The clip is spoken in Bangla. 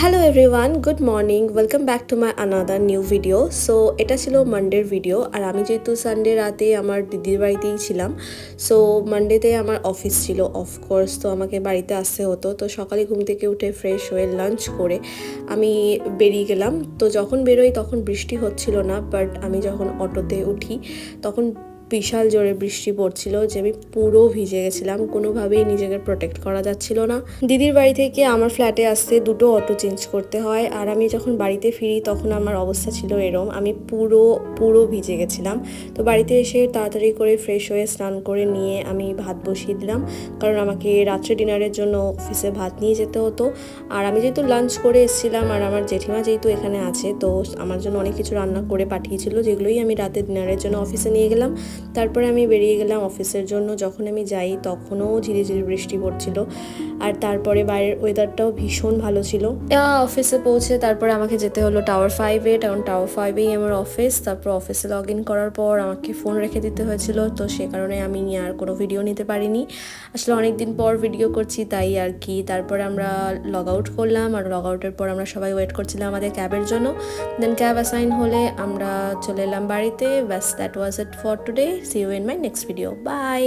Hello everyone, good morning, welcome back to my another new video. So এটা ছিল মানডের ভিডিও, আর আমি যেহেতু সানডে রাতে আমার দিদির বাড়িতেই ছিলাম, সো মানডেতে আমার অফিস ছিল অফকোর্স, তো আমাকে বাড়িতে আসতে হতো। তো সকালে ঘুম থেকে উঠে ফ্রেশ হয়ে লাঞ্চ করে আমি বেরিয়ে গেলাম। তো যখন বেরোই তখন বৃষ্টি হচ্ছিল না, বাট আমি যখন অটোতে উঠি তখন বিশাল জোরে বৃষ্টি পড়ছিল, যে আমি পুরো ভিজে গেছিলাম, কোনোভাবেই নিজেকে প্রোটেক্ট করা যাচ্ছিল না। দিদির বাড়ি থেকে আমার ফ্ল্যাটে আসতে দুটো অটো চেঞ্জ করতে হয়, আর আমি যখন বাড়িতে ফিরি তখন আমার অবস্থা ছিল এরম, আমি পুরো পুরো ভিজে গেছিলাম। তো বাড়িতে এসে তাড়াতাড়ি করে ফ্রেশ হয়ে স্নান করে নিয়ে আমি ভাত বসিয়ে দিলাম, কারণ আমাকে রাত্রে ডিনারের জন্য অফিসে ভাত নিয়ে যেতে হতো। আর আমি যেহেতু লাঞ্চ করে এসেছিলাম, আর আমার জেঠিমা যেহেতু এখানে আছে, তো আমার জন্য অনেক কিছু রান্না করে পাঠিয়েছিল, যেগুলোই আমি রাতে ডিনারের জন্য অফিসে নিয়ে গেলাম। তারপরে আমি বেরিয়ে গেলাম অফিসের জন্য। যখন আমি যাই তখনও ঝিরিঝিরি বৃষ্টি পড়ছিল, আর তারপরে বাইরের ওয়েদারটাও ভীষণ ভালো ছিল। অফিসে পৌঁছে তারপরে আমাকে যেতে হলো টাওয়ার 5-এ, কারণ টাওয়ার 5-এই আমার অফিস। তারপর অফিসে লগ ইন করার পর আমাকে ফোন রেখে দিতে হয়েছিল, তো সে কারণে আমি আর কোনো ভিডিও নিতে পারিনি। আসলে অনেক দিন পর ভিডিও করছি তাই আর কি। তারপরে আমরা লগ আউট করলাম, আর লগ আউটের পর আমরা সবাই ওয়েট করছিলাম আমাদের ক্যাবের জন্য। দেন ক্যাব অ্যাসাইন হলে আমরা চলে এলাম বাড়িতে। ব্যাস, that was it for today. See you in my next video. By.